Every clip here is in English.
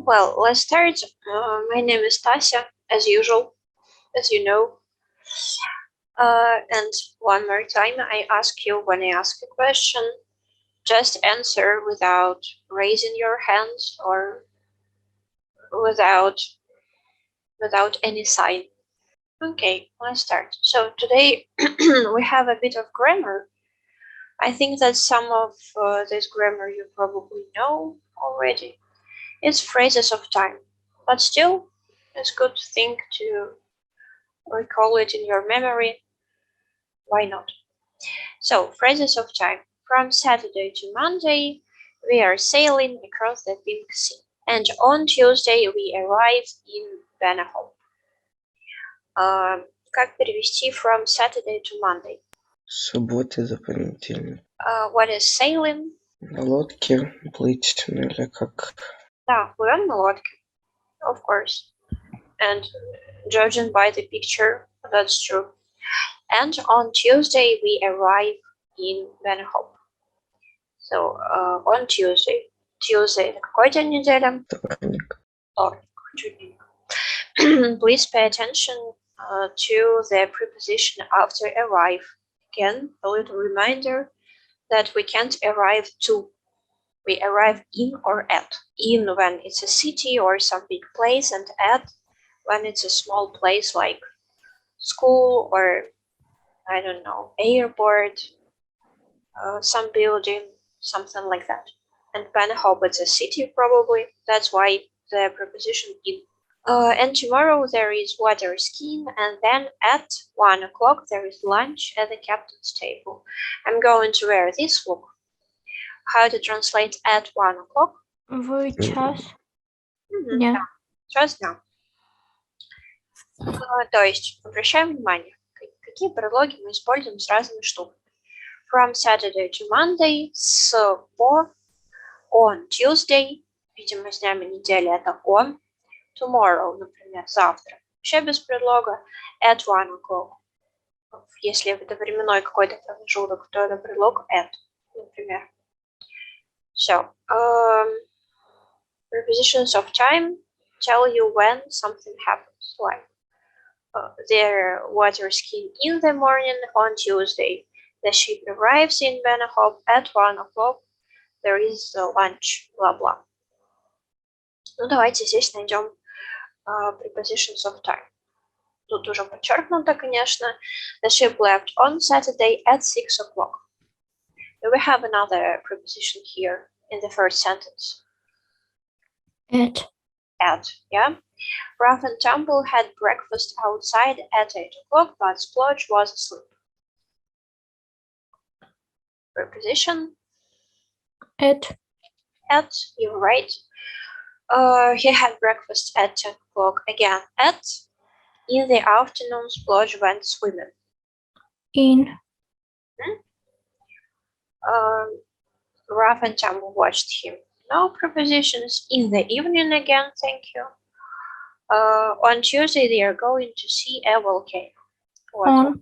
Well, let's start. My name is Tasya, as usual, as you know. And one more time, I ask you, when I ask a question, just answer without raising your hands or without any sign. Okay, let's start. So today we have a bit of grammar. I think that some of this grammar you probably know already. It's phrases of time, but still, it's good thing to recall it in your memory. Why not? So, phrases of time. From Saturday to Monday, we are sailing across the Pink Sea. And on Tuesday, we arrive in Benahol. Как перевести from Saturday to Monday? Суббота за понедельник. What is sailing? На лодке плыть, ну или как? Да, плывем на лодке, of course. And judging by the picture, that's true. And on Tuesday, we arrive in Benahol. So, on Tuesday. Tuesday – это какой день недели? Вторник. Вторник. Please pay attention to the preposition after arrive. Again, a little reminder that we can't arrive to. We arrive in or at. In when it's a city or some big place, and at when it's a small place like school or, I don't know, airport, some building, something like that. And Benahol, it's a city probably. That's why the preposition in. And tomorrow there is water skiing, and then at 1 o'clock there is lunch at the captain's table. I'm going to wear this look. How to translate at 1 o'clock? В час Да, дня. час дня. То есть, обращаем внимание, какие предлоги мы используем с разными штуками. From Saturday to Monday, с по, on Tuesday, видимо, с днями недели это on, tomorrow, например, завтра. Вообще без предлога at 1 o'clock. Если это временной какой-то промежуток, то это предлог at, например. So, prepositions of time tell you when something happens, like their water skiing in the morning on Tuesday. The ship arrives in Benahol at 1 o'clock. There is lunch, blah blah. Ну, давайте здесь найдем prepositions of time. Тут уже подчеркнуто, конечно. The ship left on Saturday at 6 o'clock. We have another preposition here in the first sentence. At. At, yeah. Rough and Tumble had breakfast outside at 8 o'clock, but Splodge was asleep. Preposition. At. At, you're right. He had breakfast at 10 o'clock. Again, at. In the afternoon, Splodge went swimming. In. Rough and Tumble watched him. No prepositions. In the evening again, thank you. On Tuesday, they are going to see a volcano. What?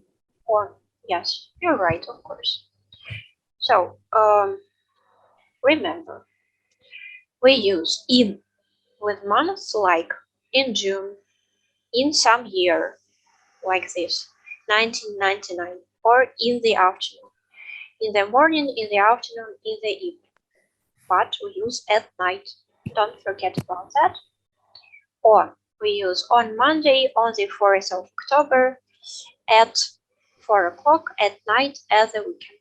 On. Yes, you're right, of course. So, remember, we use in with months like in June, in some year, like this, 1999, or in the afternoon. In the morning, in the afternoon, in the evening. But we use at night. Don't forget about that. Or we use on Monday, on the 4th of October, at 4 o'clock at night at the weekend.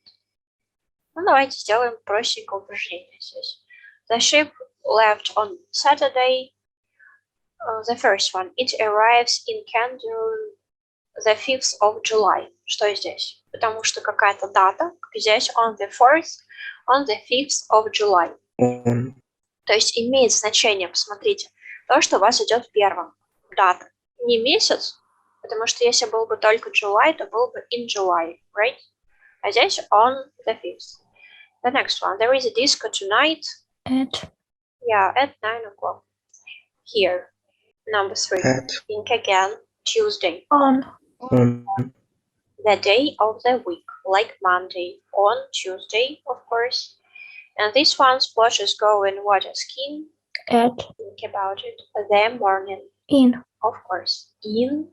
Ну, давайте сделаем простенькое упражнение здесь. The ship left on Saturday. The first one. It arrives in Canton the 5th of July. Что здесь? Потому что какая-то дата. Здесь on the 4th, on the 5th of July. То есть имеет значение, посмотрите, то, что у вас идет первым. Дата. Не месяц, потому что если был бы только July, то был бы in July, right? А здесь on the 5th. The next one. There is a disco tonight. At. Yeah, at 9 o'clock. Here. Number 3. At. Think again. Tuesday. On. The day of the week, like Monday. On Tuesday, of course. And this one, Splodge is going water skiing. at, Think about it. The morning, in, of course. In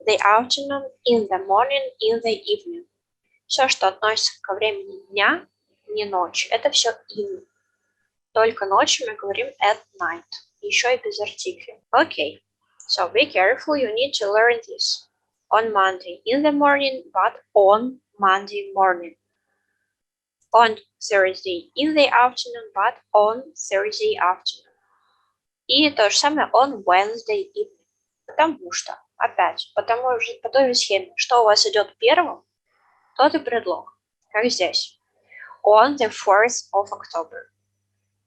the afternoon, in the morning, in the evening. Все, что относится ко времени дня, не ночь, это все in. Только ночью мы говорим at night. Еще и без артикля. Okay. So be careful, you need to learn this. On Monday in the morning, but on Monday morning. On Thursday in the afternoon, but on Thursday afternoon. И то же самое on Wednesday evening. Потому что, опять, по той же схеме, что у вас идет первым, тот и предлог. Как здесь. On the 4th of October.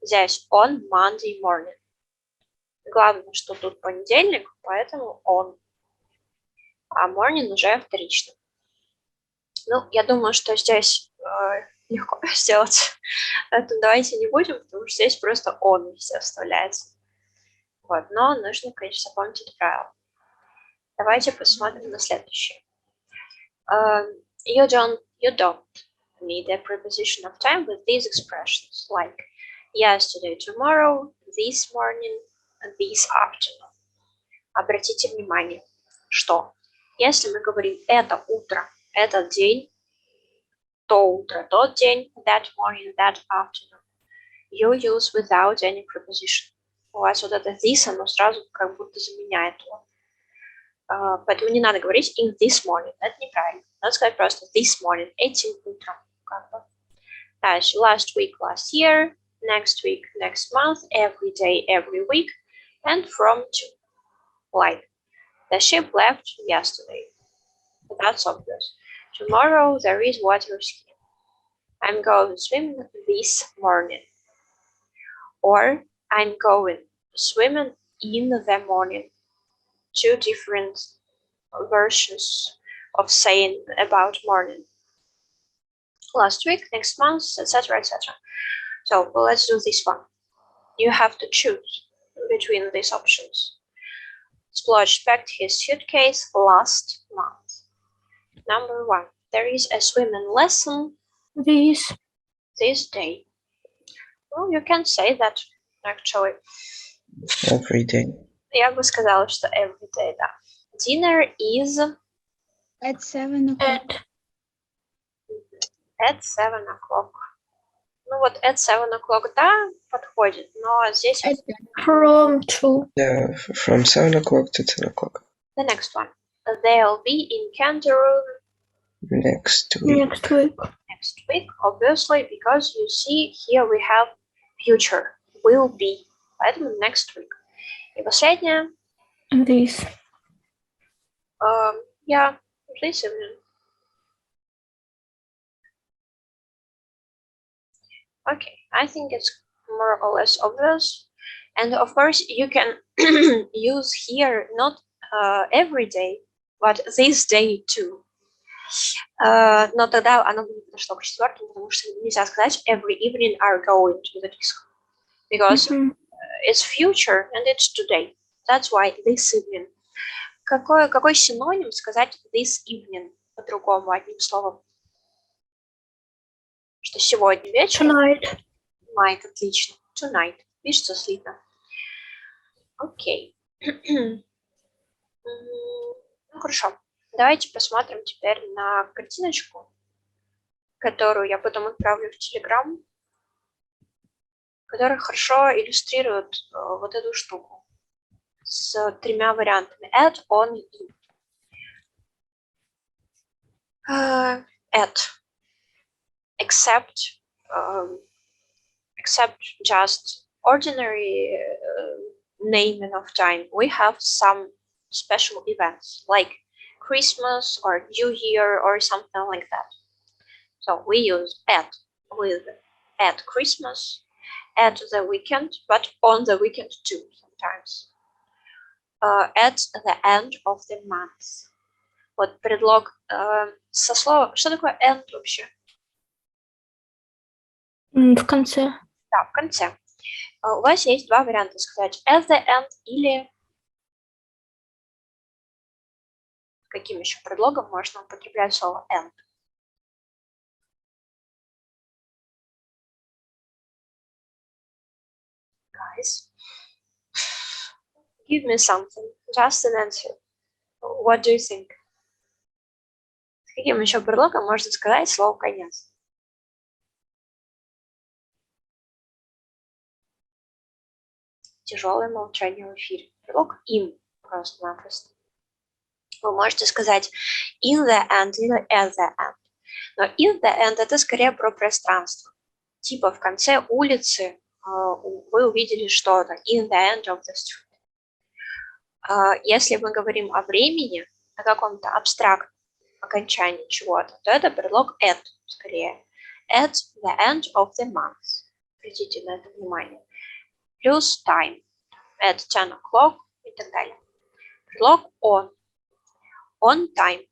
Здесь on Monday morning. Главное, что тут понедельник, поэтому on. А morning уже вторично. Ну, я думаю, что здесь легко сделать. Это давайте не будем, потому что здесь просто on все вставляется. Вот, но нужно, конечно, запомнить это правило. Давайте посмотрим на следующее. You don't need a preposition of time with these expressions, like yesterday, tomorrow, this morning, this afternoon. Обратите внимание, что если мы говорим это утро, этот день, то утро, тот день, that morning, that afternoon, you use without any preposition. У вас вот это this, оно сразу как будто заменяет его. Поэтому не надо говорить in this morning, это неправильно. Надо сказать просто this morning, этим утром. Как бы. Дальше, last week, last year, next week, next month, every day, every week, and from to. Like, the ship left yesterday. That's obvious. Tomorrow there is water skiing. I'm going swimming this morning. Or I'm going swimming in the morning. Two different versions of saying about morning. Last week, next month, etc., etc. So let's do this one. You have to choose between these options. Splodge packed his suitcase last month. Number 1. There is a swimming lesson this day. Well, you can say that actually. Every day. Я бы сказала, что every day, да. Dinner is At 7 o'clock. At 7 o'clock. Ну вот at 7 o'clock, да, подходит, но здесь... from to. Yeah, from 7 o'clock to 10 o'clock. The next one. They'll be in Canterbury Next week. next week, obviously, because you see here we have future, will be, поэтому next week. И последнее. This. Yeah, this evening. Okay, I think it's more or less obvious. And of course, you can use here not every day, but this day too. Но тогда оно будет подошло к четвертому, потому что нельзя сказать every evening are going to the disco. Because it's future and it's today. That's why this evening. Какой синоним сказать this evening по-другому, одним словом? Что сегодня вечером? Tonight. Tonight, отлично. Tonight. Пишется слитно. Окей. Ну, хорошо. Давайте посмотрим теперь на картиночку, которую я потом отправлю в Telegram, которая хорошо иллюстрирует вот эту штуку с тремя вариантами. At, on, in. At. Except just ordinary naming of time, we have some special events like Christmas or New Year or something like that. So we use at Christmas, at the weekend, but on the weekend too sometimes. At the end of the month. Вот предлог со слова. Что такое end вообще? В конце. Да, в конце. У вас есть два варианта сказать at the end или каким еще предлогом можно употреблять слово end? guys. Give me something. Just an answer. What do you think? С каким еще предлогом можно сказать слово конец? Тяжелое молчание в эфире. Предлог им просто-напросто. Вы можете сказать in the end или at the end. Но in the end это скорее про пространство. Типа в конце улицы вы увидели что-то. In the end of the street. Если мы говорим о времени, о каком-то абстрактном окончании чего-то, то это предлог at скорее. At the end of the month. Обратите на это внимание. Плюс time. At 10 o'clock и так далее. Предлог on. On time.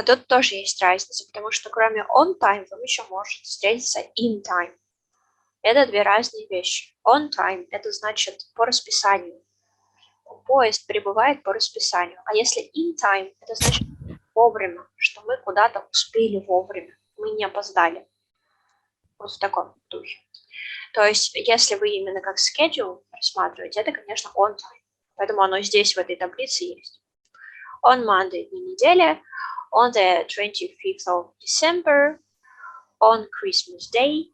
Тут тоже есть разница, потому что кроме on time вам еще может встретиться in time. Это две разные вещи. On time это значит по расписанию. Поезд прибывает по расписанию. А если in time, это значит вовремя, что мы куда-то успели вовремя. Мы не опоздали. Вот в таком духе. То есть, если вы именно как schedule рассматриваете, это, конечно, on time. Поэтому оно здесь, в этой таблице, есть. On Monday дни недели, on the 25th of December, on Christmas Day.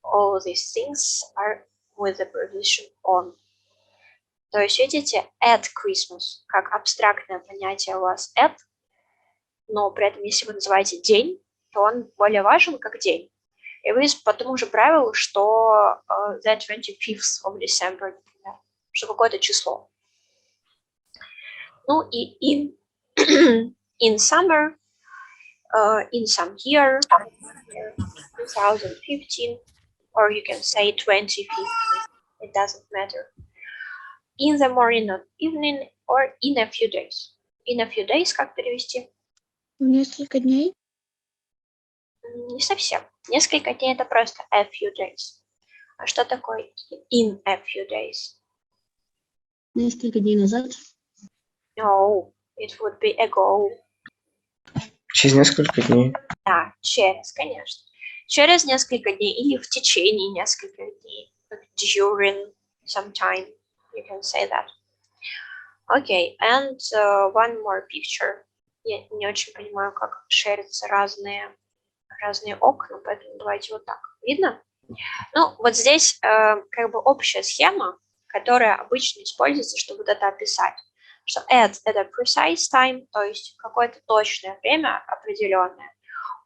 All these things are with the preposition on. То есть, видите, at Christmas, как абстрактное понятие у вас at, но при этом, если вы называете день, то он более важен как день. И вы по тому же правилу, что the 25th of December, например, что какое-то число. Ну и in summer, in some year, 2015, or you can say 2015, it doesn't matter. In the morning or evening, or in a few days. In a few days, как перевести? В несколько дней. Не совсем. Несколько дней это просто a few days. А что такое in a few days? Несколько дней назад. No, it would be ago. Через несколько дней. Да, через, конечно. Через несколько дней или в течение нескольких дней. During some time, you can say that. Okay, and one more picture. Я не очень понимаю, как шерятся разные окна, поэтому давайте вот так. Видно? Ну, вот здесь как бы общая схема, которая обычно используется, чтобы вот это описать. Что at – это precise time, то есть какое-то точное время определенное.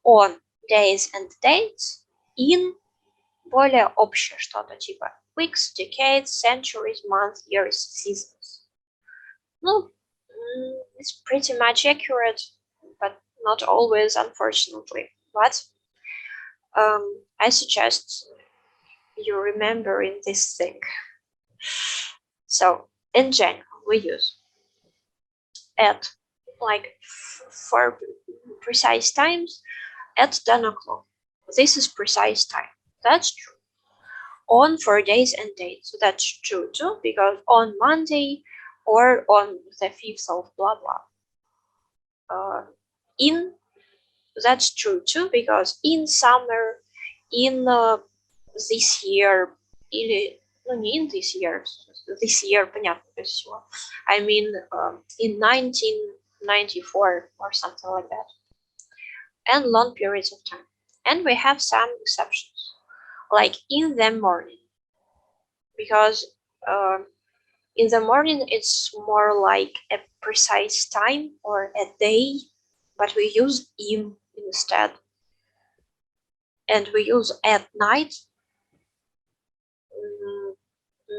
On – days and dates. In – более общее что-то, типа weeks, decades, centuries, months, years, seasons. Ну, it's pretty much accurate, but not always, unfortunately. But I suggest you remembering this thing. So, in general, we use at, like, for precise times, at 10 o'clock. This is precise time. That's true. On for days and dates. So that's true too, because on Monday or on the 5th of blah blah. In, that's true too, because in summer, in this year, или, ну не in this year, понятно, без всего. I mean, in 1994 or something like that. And long periods of time. And we have some exceptions, like in the morning, because in the morning it's more like a precise time or a day, but we use in instead. And we use at night.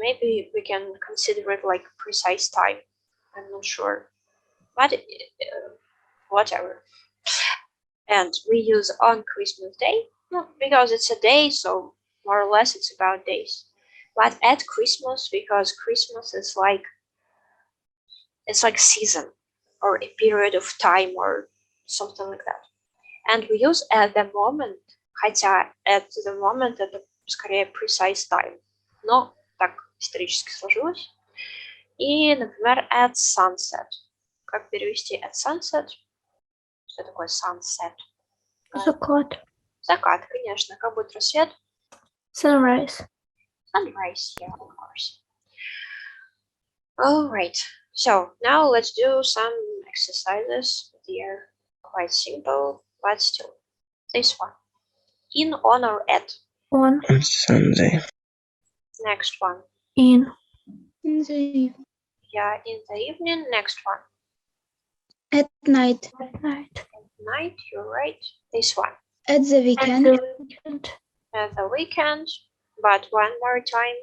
Maybe we can consider it like precise time. I'm not sure, but whatever. And we use on Christmas Day, because it's a day, so more or less it's about days. But at Christmas, because Christmas is like, it's like season or a period of time or something like that. And we use at the moment, хотя at the moment это скорее precise time, но так исторически сложилось. И, например, at sunset. Как перевести at sunset? Что такое sunset? Закат. Закат, конечно. Как будет рассвет? Sunrise. Sunrise, yeah, of course. All right. So now let's do some exercises. They are quite simple, but still. This one. In, on, or at. On. On Sunday. Next one. In. In the Yeah, in the evening. Next one. at night. At night. At night, you're right. This one. At the At weekend. the weekend. At the weekend. But one more time.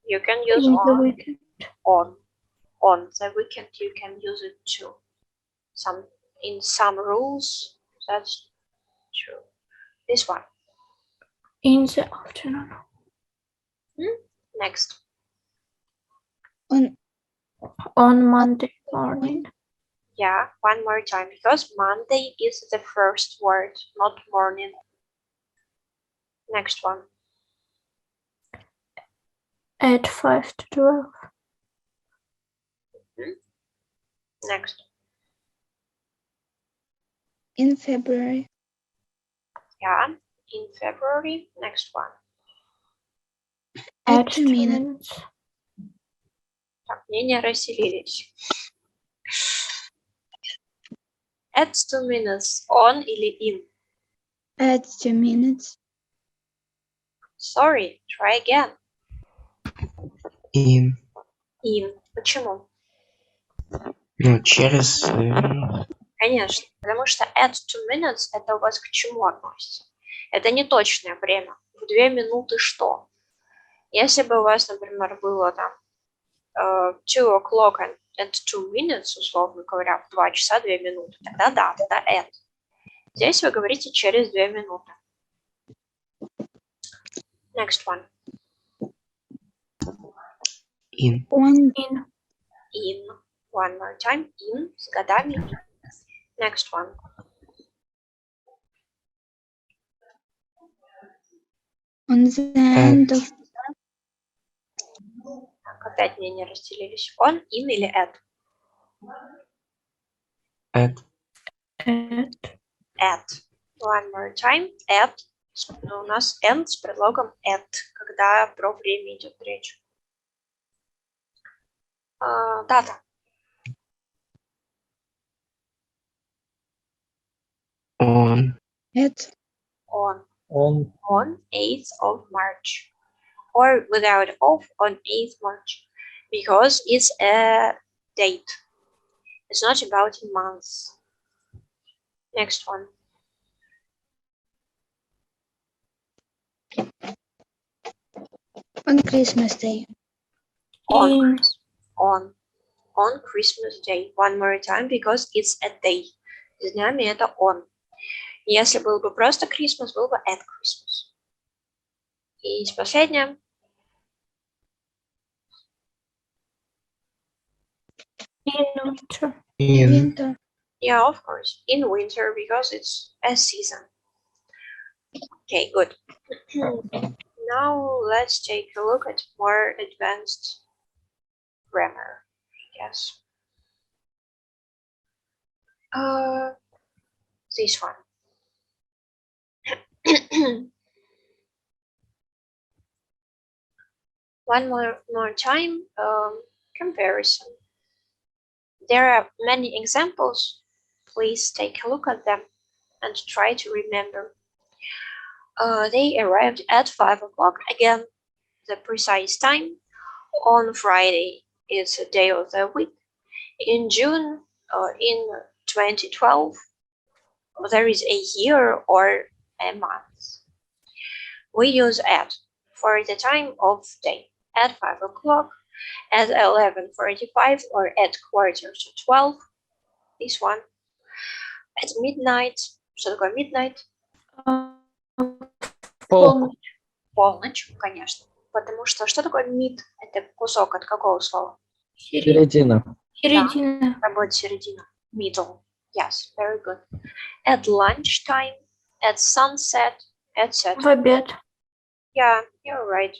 You can use In the on. weekend. On the weekend, you can use it too. In some rules, that's true. This one. In the afternoon. Next. On Monday morning. Yeah, one more time, because Monday is the first word, not morning. Next one. At 5 to 12. Next. In February. Yeah, in February. Next one. At 2 2 minutes. minutes. Так, мнения разделились. At 2 minutes. On или in? At 2 minutes. Sorry, try again. In. In. Почему? Ну, через... Конечно, потому что at 2 minutes это у вас к чему относится? Это не точное время. В 2 минуты что? Если бы у вас, например, было там 2 o'clock and 2 minutes, условно говоря, в 2 часа 2 минуты, тогда да, тогда at. Здесь вы говорите через 2 минуты. Next one. In. On. In. One more time. In. С годами. Next one. On the end of. Так, опять мнения разделились. On, in или at? At. At. One more time. At. У нас and с предлогом at, когда про время идет речь. Дата. On. At. On 8th of March. Or without of, on 8th March. Because it's a date. It's not about months. Next one. On Christmas Day. On Christmas Day. One more time, because it's a day. С днями это on. Если был бы просто Christmas, был бы at Christmas. И последнее. In winter. In. Winter. Yeah, of course. In winter, because it's a season. Okay, good. Now let's take a look at more advanced grammar, I guess. This one. One more time, comparison. There are many examples. Please take a look at them and try to remember. They arrived at 5 o'clock again, the precise time. On Friday, it's a day of the week. In June, in 2012, there is a year or a month. We use at for the time of day, at 5 o'clock, at 11:45, or at 11:45. This one. At midnight. Что такое midnight? Полночь, конечно. Потому что такое mid? Это кусок от какого слова? Середина. Середина. Работа середина. Middle. Yes, very good. At lunchtime, at sunset, etc. В обед. Yeah, you're right.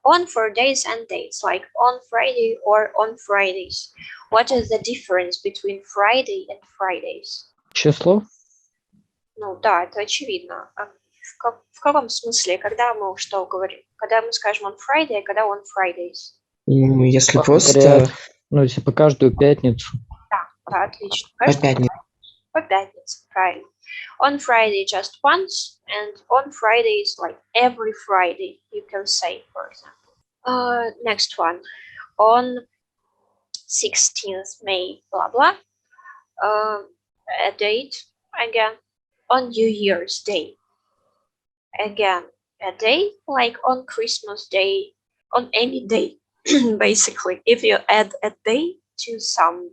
On for days and dates, like on Friday or on Fridays. What is the difference between Friday and Fridays? Число? Ну да, это очевидно. В каком смысле? Когда мы что говорим? Когда мы скажем on Friday, когда on Fridays? Если просто Говорят, ну, типа каждую пятницу. Да, отлично. по пятницам. По пятницам, правильно. On Friday just once, and on Fridays like every Friday, you can say, for example. Next one. On 16th May, blah, blah. A date, again. On New Year's Day. Again, a day, like on Christmas Day, on any day, basically. If you add a day to some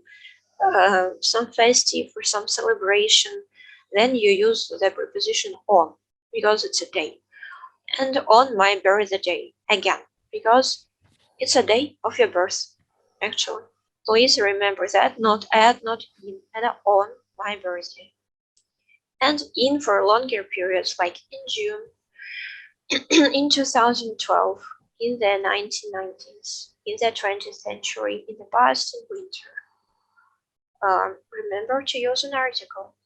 festive or some celebration, then you use the preposition on, because it's a day. And on my birthday, again, because it's a day of your birth, actually. Please remember that, not at, not in, and on my birthday. And in for longer periods, like in June, in 2012, in the 1990s, in the 20th century, in the past, in winter. Remember to use an article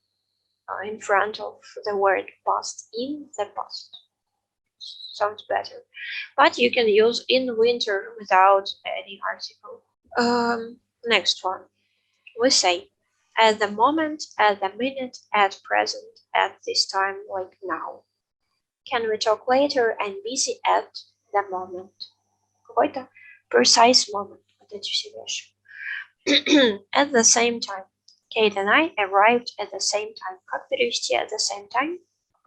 in front of the word past, in the past. Sounds better. But you can use in winter without any article. Next one. We say at the moment, at the minute, at present, at this time, like now. Can we talk later? I'm busy at the moment. Какой-то precise moment. Вот эти все вещи. At the same time. Kate and I arrived at the same time. Как перевести at the same time?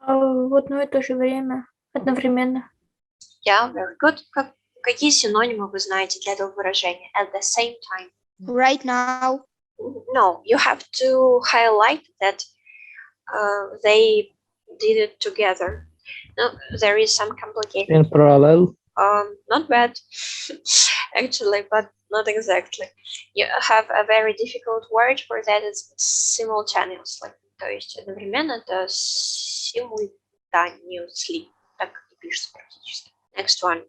В одно и то же время. Одновременно. Yeah, very good. Какие синонимы вы знаете для этого выражения? At the same time. Right now. No, you have to highlight that they did it together. No, there is some complication. In parallel. Not bad, actually, but not exactly. You have a very difficult word for that. It's simultaneously. То есть одновременно это simultaneously. Так и пишется практически. Next one.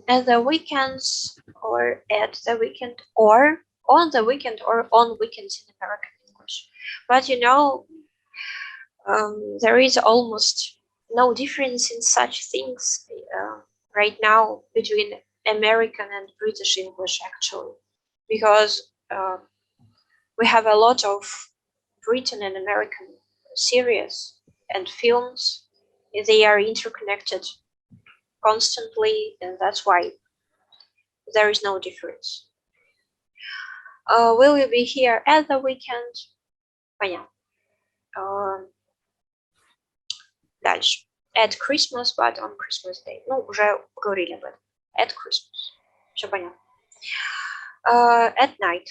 At the weekends, or at the weekend, or on the weekend, or on weekends in American English. But you know, there is almost no difference in such things right now between American and British English, actually, because we have a lot of Britain and American series and films. They are interconnected constantly, and that's why there is no difference. Will you be here at the weekend? Понятно. Дальше. At Christmas, but on Christmas Day. Ну, уже поговорили об этом. At Christmas. Все понятно. At night.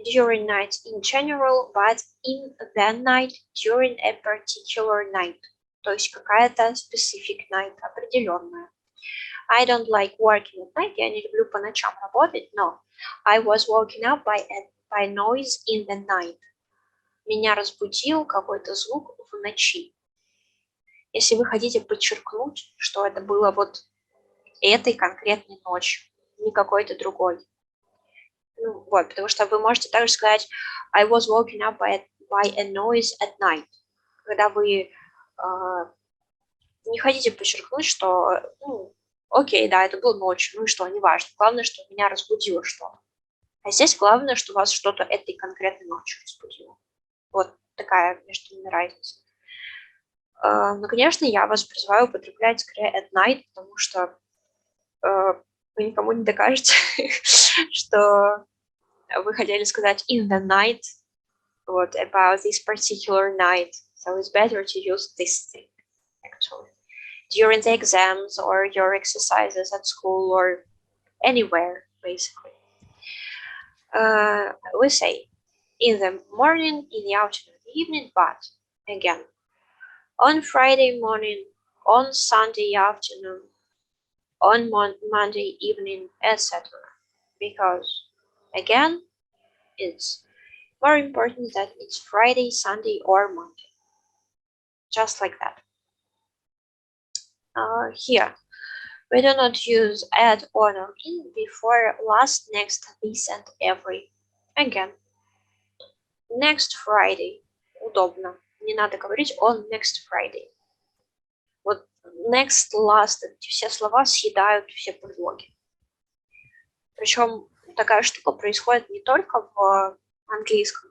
During night in general, but in the night during a particular night. То есть какая-то specific night, определенная. I don't like working at night. Я не люблю по ночам работать, но I was woken up by noise in the night. Меня разбудил какой-то звук в ночи. Если вы хотите подчеркнуть, что это было вот этой конкретной ночью, не какой-то другой. Ну, вот, потому что вы можете также сказать I was woken up by a noise at night. Когда вы не хотите подчеркнуть, что, ну, окей, да, это было ночью, ну и что, неважно. Главное, что меня разбудило что-то. А здесь главное, что вас что-то этой конкретной ночью разбудило. Вот такая между ними разница. Ну, конечно, я вас призываю употреблять скорее at night, потому что вы никому не докажете, что вы хотели сказать in the night, вот, about this particular night. So it's better to use this thing, actually. During the exams or your exercises at school or anywhere, basically. We say in the morning, in the afternoon, in the evening, but again, on Friday morning, on Sunday afternoon, on Monday evening, etc. Because, again, it's more important that it's Friday, Sunday, or Monday. Just like that. Here, we do not use at, on, or in before, last, next, this, and every. Again, next Friday. Удобно. Не надо говорить on next Friday. next, last, эти все слова съедают все предлоги. Причем такая штука происходит не только в английском,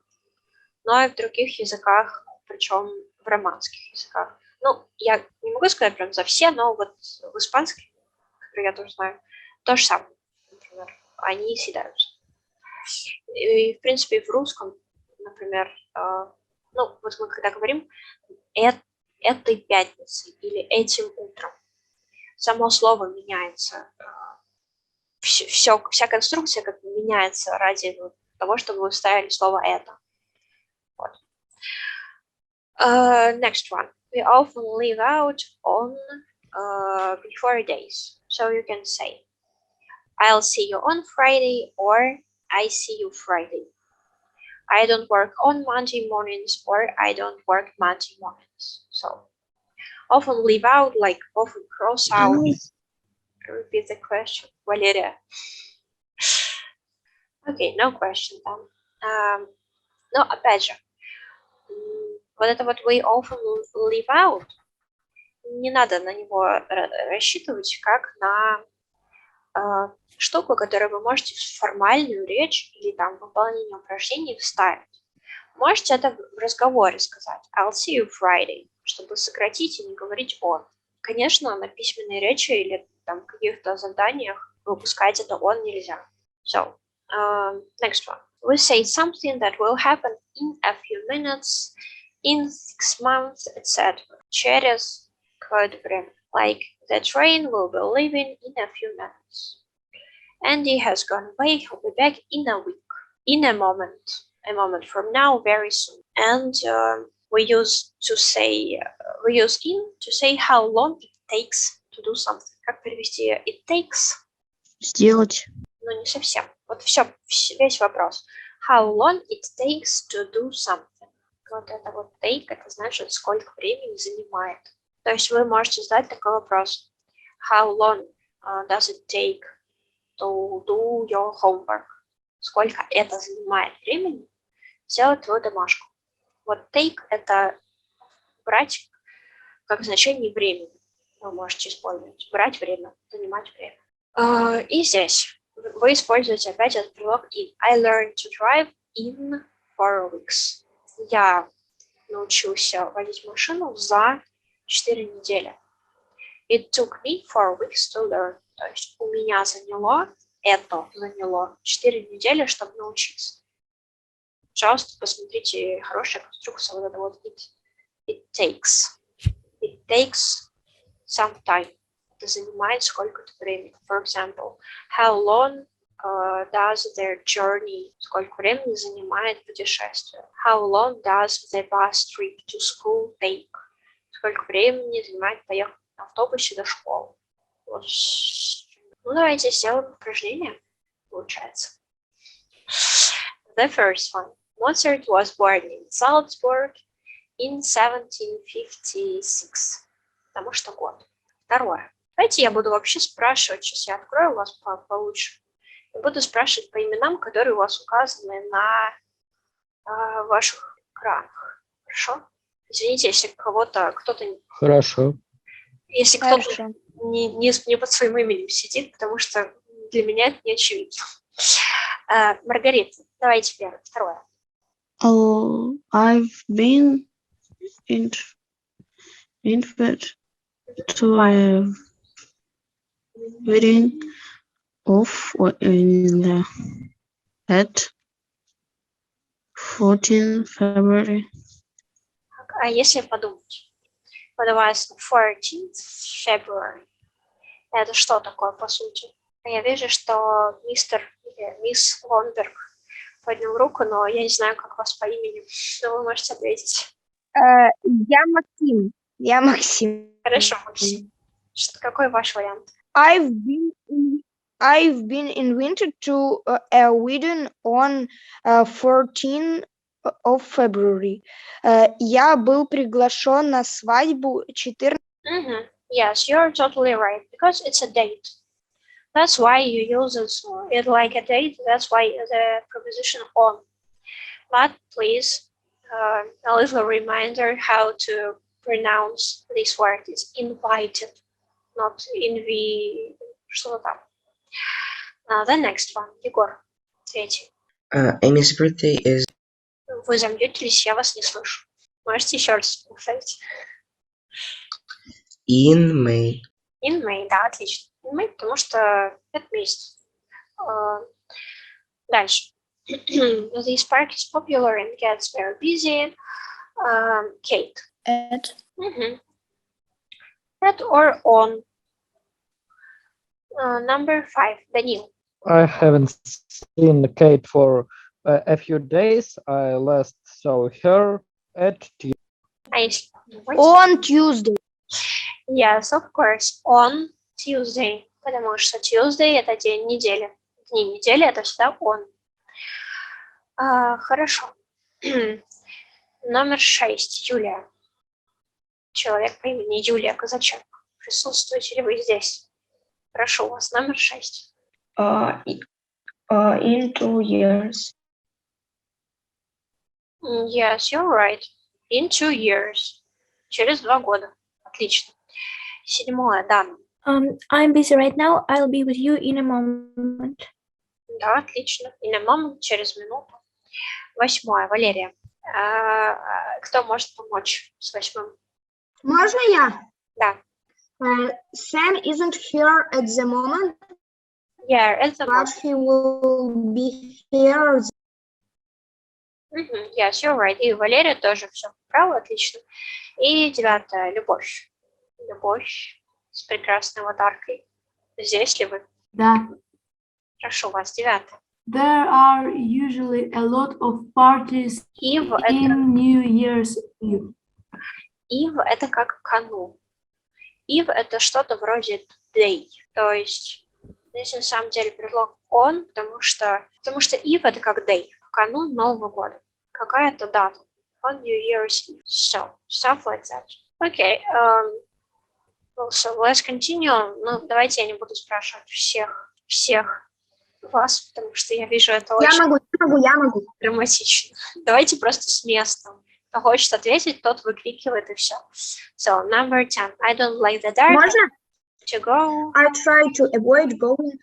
но и в других языках, причем в романских языках. Ну, я не могу сказать прям за все, но вот в испанском, который я тоже знаю, то же самое, например, они съедаются. И, в принципе, в русском, например, ну, вот мы когда говорим «этой пятницей» или «этим утром», само слово меняется, вся конструкция как бы меняется ради того, чтобы вы вставили слово «это». Вот. Next one. We often leave out on before days. So you can say, I'll see you on Friday or I see you Friday. I don't work on Monday mornings or I don't work Monday mornings. So often leave out, like often cross out. Repeat the question, Valeria. Okay, no question then. Но опять же, вот это вот we often leave out, не надо на него рассчитывать как на штуку, которую вы можете в формальную речь или там выполнение упражнений вставить. Можете это в разговоре сказать. I'll see you Friday, чтобы сократить и не говорить on. Конечно, на письменной речи или там каких-то заданиях выпускать это on нельзя. So, next one. We say something that will happen in a few minutes, in 6 months, etc. Через какое-то время. Like, the train will be leaving in a few minutes. Andy has gone away, he'll be back in a week. In a moment from now, very soon. And we use in to say how long it takes to do something. Как перевести it takes? Сделать. Ну, не совсем. Вот весь вопрос. How long it takes to do something. Вот это вот take, это значит, сколько времени занимает. То есть вы можете задать такой вопрос. How long does it take to do your homework? Сколько это занимает времени сделать твою домашку? Вот take – это брать как значение времени. Вы можете использовать. Брать время, занимать время. И здесь вы используете опять этот предлог in. I learned to drive in 4 weeks. Я научился водить машину за 4 недели. It took me 4 weeks to learn. То есть у меня заняло 4 недели, чтобы научиться. Пожалуйста, посмотрите, хорошая конструкция вот это вот it takes. It takes some time. Это занимает сколько-то времени. For example, how long does their journey? Сколько времени занимает путешествие? How long does the bus trip to school take? Сколько времени занимает поехать на автобусе до школы? Вот. Ну, давайте сделаем упражнение. Получается. The first one. Mozart was born in Salzburg in 1756. Потому что год. Второе. Давайте я буду вообще спрашивать, сейчас я открою у вас получше. Я буду спрашивать по именам, которые у вас указаны на ваших экранах. Хорошо? Извините, если кто-то... Хорошо. Если кто-то не под своим именем сидит, потому что для меня это не очевидно. Маргарита, давайте первое, второе. I've been invited to a wedding at 14 February. А если подумать? What was 14th February? Это что такое, по сути? Я вижу, что мистер или мисс Лонберг поднял руку, но я не знаю, как вас по имени, но вы можете ответить. Я Максим. Хорошо, Максим. Какой ваш вариант? I've been invited to a wedding on 14 of February. Я был приглашен на свадьбу 14. Yes, you're totally right, because it's a date. That's why you use it like a date. That's why the preposition on. But please, a little reminder how to pronounce this word is invited, not что-то там. The next one, Егор, третий. Amy's birthday is Вы замьютились, я вас не слышу. Можете еще раз повторить? in May. In May, да, отлично. In May, потому что это месяц. Дальше. This park is popular and gets very busy. Kate. At. At or on. Number 5, Данил. I haven't seen Kate for a few days. I last saw her at On Tuesday. Yes, of course. On Tuesday. Потому что Tuesday — это день недели. Дни недели — это всегда on. Хорошо. Номер 6, Юлия. Человек по имени Юлия Казаченко. Присутствуете ли вы здесь? Прошу вас, номер 6. In 2 years. Yes, you're right. In 2 years. Через 2 года. Отлично. 7, Дана. I'm busy right now. I'll be with you in a moment. Да, отлично. In a moment, через минуту. 8, Валерия. Кто может помочь с 8? Можно я? Да. Sam isn't here at the moment, Yeah, это but he will be here. Yes, you're right. И Валерия тоже все правильно, отлично. И 9, Любовь. Любовь с прекрасной аватаркой. Здесь ли вы? Да. Прошу вас, 9. There are usually a lot of parties Eve — это, in New Year's Eve. Eve — это как канун. Eve — это что-то вроде day. То есть здесь на самом деле предлог on, потому что Eve — это как day, в канун Нового года. Какая-то дата. On New Year's Eve. So, stuff like that. Okay. So, let's continue. Ну, давайте я не буду спрашивать всех вас, потому что я вижу это очень Я могу. драматично. Давайте просто с места. Кто хочет ответить, тот выкрикивает и все. So, number 10. I don't like the dark. Можно? To go. I try to avoid going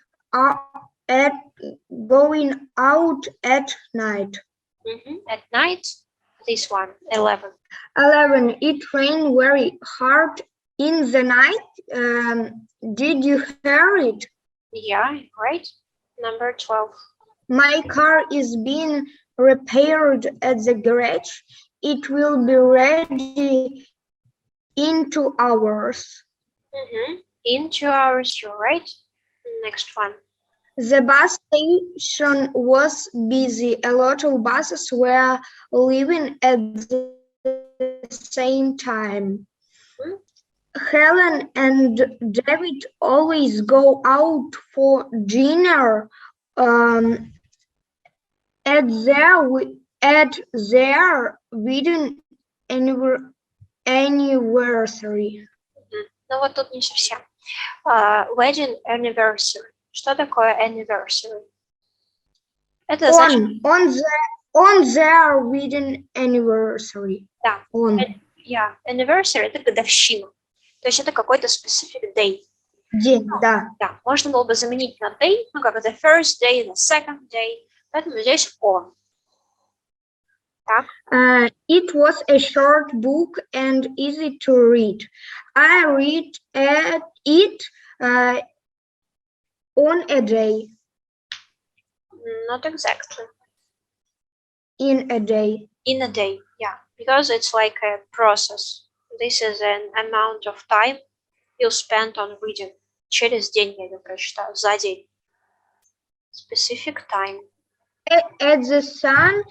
out at night. At night, this one, 11. 11. It rained very hard in the night. Did you hear it? Yeah, right. Number 12. My car is being repaired at the garage. It will be ready in 2 hours. In 2 hours, you're right. Next one. The bus station was busy. A lot of buses were leaving at the same time. Helen and David always go out for dinner at their wedding anniversary. Ну вот тут не совсем. Wedding anniversary. Что такое anniversary? Это значит... On their wedding anniversary. Да. Yeah. Anniversary — это годовщина. То есть это какой-то specific day. День, да. Да. Можно было бы заменить на day, ну как the first day, the second day. Поэтому здесь on. Так. It was a short book and easy to read. I read it on a day. Not exactly. In a day. In a day, yeah. Because it's like a process. This is an amount of time you spend on reading. Через день я ее прочитаю, за день. Specific time. At the sun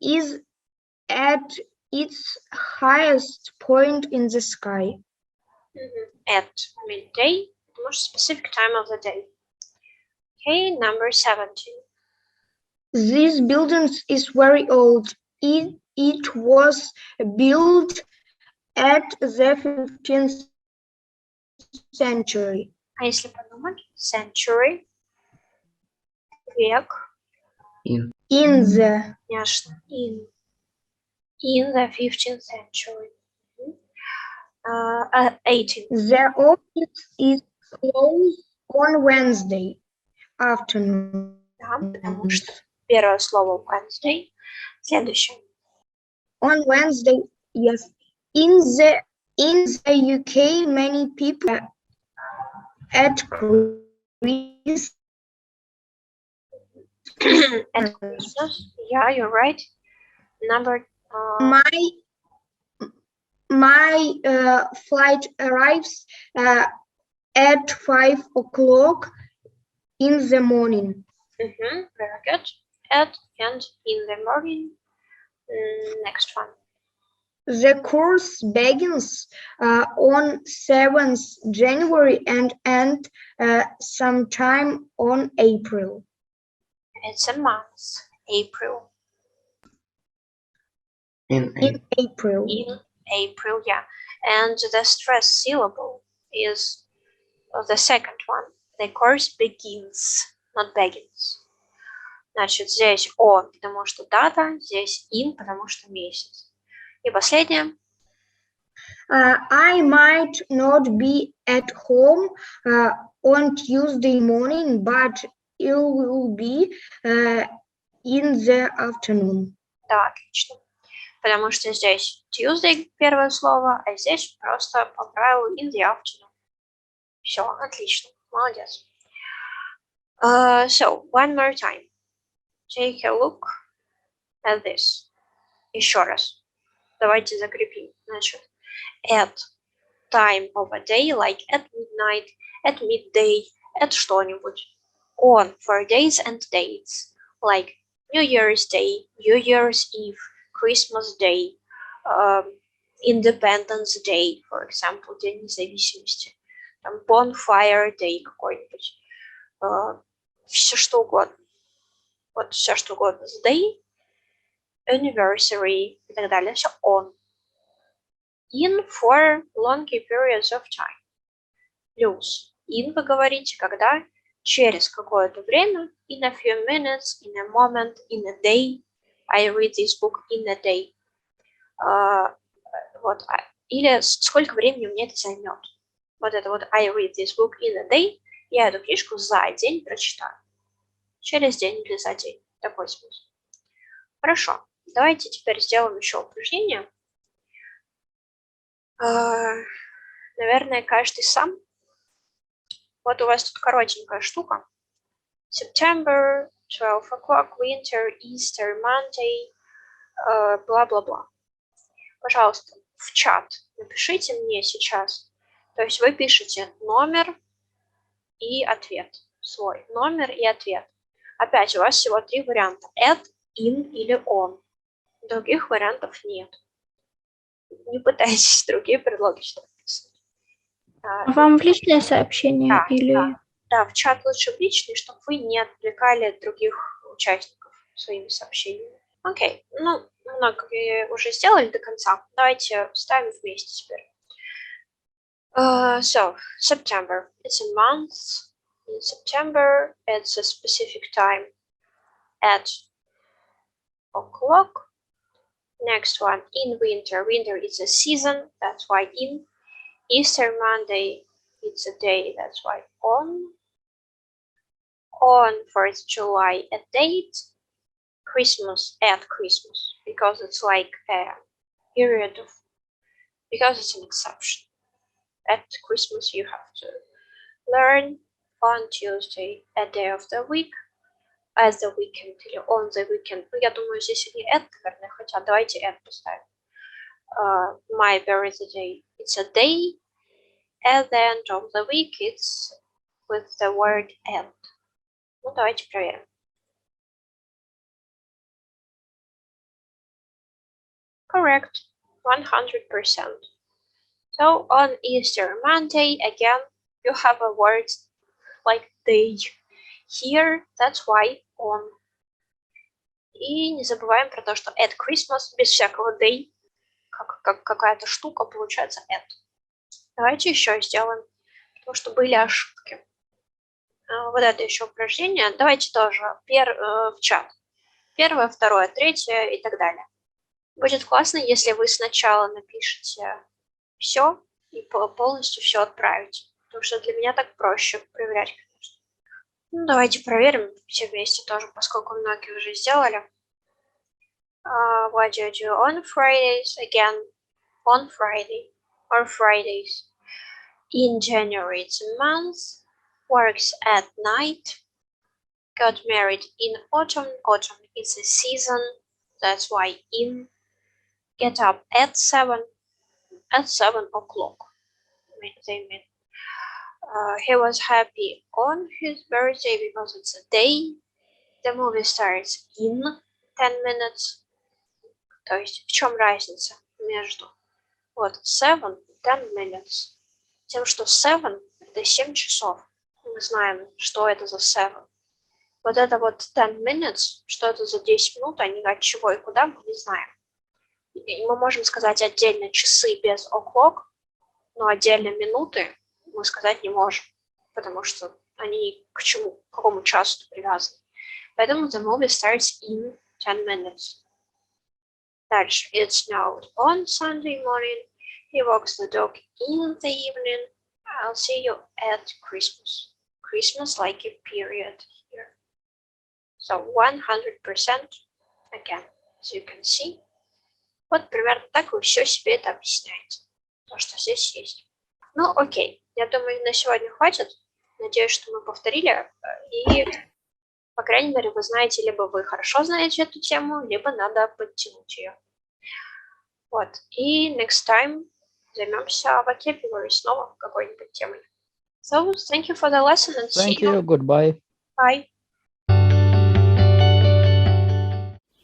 is at its highest point in the sky. At midday, more specific time of the day. Okay, number 17. This building is very old. It was built at the 15th century. А если подумать, century, век. In the In the 15th century. 18. The office is closed on Wednesday afternoon. Да, потому что первое слово Wednesday. Следующее. On Wednesday, yes. In the UK, many people at Christmas. At Christmas. Yeah, you're right. Number. My flight arrives at 5 o'clock in the morning. Very good. At and in the morning. Next one. The course begins on 7th January and ends sometime on April. It's a month. April. In April. In April, yeah. And the stress syllable is the second one. The course begins, not begins. Значит, здесь on, потому что дата, здесь in, потому что месяц. И последнее. I might not be at home on Tuesday morning, but it will be in the afternoon. Да, отлично. Потому что здесь Tuesday первое слово, а здесь просто по правилу in the afternoon. Все, отлично. Молодец. So, one more time. Take a look at this. Еще раз. Давайте закрепим. Значит, at time of a day, like at midnight, at midday, at что-нибудь. On for days and dates, like New Year's Day, New Year's Eve, Christmas Day, Independence Day, for example, День независимости. Там Bonfire Day какой-нибудь. Все что угодно. Вот все что угодно. Day, anniversary и так далее. Все on. In for longer periods of time. Плюс in вы говорите, когда через какое-то время, in a few minutes, in a moment, in a day. I read this book in a day. Вот. Или сколько времени мне это займет. Вот это вот I read this book in a day. Я эту книжку за день прочитаю. Через день или за день. Такой смысл. Хорошо. Давайте теперь сделаем еще упражнение. Наверное, каждый сам. Вот у вас тут коротенькая штука. September, 12 o'clock, winter, Easter, Monday, бла-бла-бла. Пожалуйста, в чат напишите мне сейчас. То есть вы пишете номер и ответ свой. Номер и ответ. Опять у вас всего 3 варианта. At, in или on. Других вариантов нет. Не пытайтесь другие предлоги что-то писать. Вам в личное сообщение Да, или... Да, в чат лучше в личный, чтобы вы не отвлекали других участников своими сообщениями. Окей, ну, многие уже сделали до конца. Давайте ставим вместе теперь. So, September. It's a month. In September, it's a specific time at o'clock. Next one, in winter. Winter is a season, that's why in. Easter Monday, it's a day, that's why on. On 1st July, a date. Christmas, at Christmas, because it's like a period of, because it's an exception. At Christmas, you have to learn. On Tuesday, a day of the week. As the weekend или on the weekend. Ну, я думаю, здесь или at, наверное, хотя давайте at поставим. My birthday, it's a day. At the end of the week, it's with the word at. Ну, давайте проверим. Correct, 100%. So, on Easter Monday, again, you have a word like day. Here, that's why on. И не забываем про то, что at Christmas без всякого day, как какая-то штука, получается at. Давайте еще сделаем, потому что были ошибки. Вот это еще упражнение. Давайте тоже в чат. Первое, второе, третье и так далее. Будет классно, если вы сначала напишите все, и полностью все отправить. Потому что для меня так проще проверять, конечно. Ну, давайте проверим все вместе тоже, поскольку многие уже сделали. What do you do on Fridays? Again, on Friday or Fridays. In January, it's a month. Works at night. Got married in autumn. Autumn is a season. That's why in. Get up at 7. At 7 o'clock. They mean. He was happy on his birthday because it's a day. The movie starts in 10 minutes. То есть в чем разница между вот 7 и 10 minutes? Тем, что 7 это 7 часов. Мы знаем, что это за 7. Вот это вот 10 minutes, что это за 10 минут, они от чего и куда, мы не знаем. И мы можем сказать отдельно часы без o'clock, но отдельно минуты мы сказать не можем, потому что они к чему, к какому часу привязаны. Поэтому the movie starts in 10 minutes. Dutch. It snowed on Sunday morning. He walks the dog in the evening. I'll see you at Christmas. Christmas like a period here. So 100% again, as you can see. Вот примерно так вы все себе это объясняете. То, что здесь есть. Ну, окей. Я думаю, на сегодня хватит. Надеюсь, что мы повторили. И, по крайней мере, вы знаете, либо вы хорошо знаете эту тему, либо надо подтянуть ее. Вот. И next time займемся vocabulary снова какой-нибудь темой. So, thank you for the lesson and see you. Thank you. Goodbye. Bye.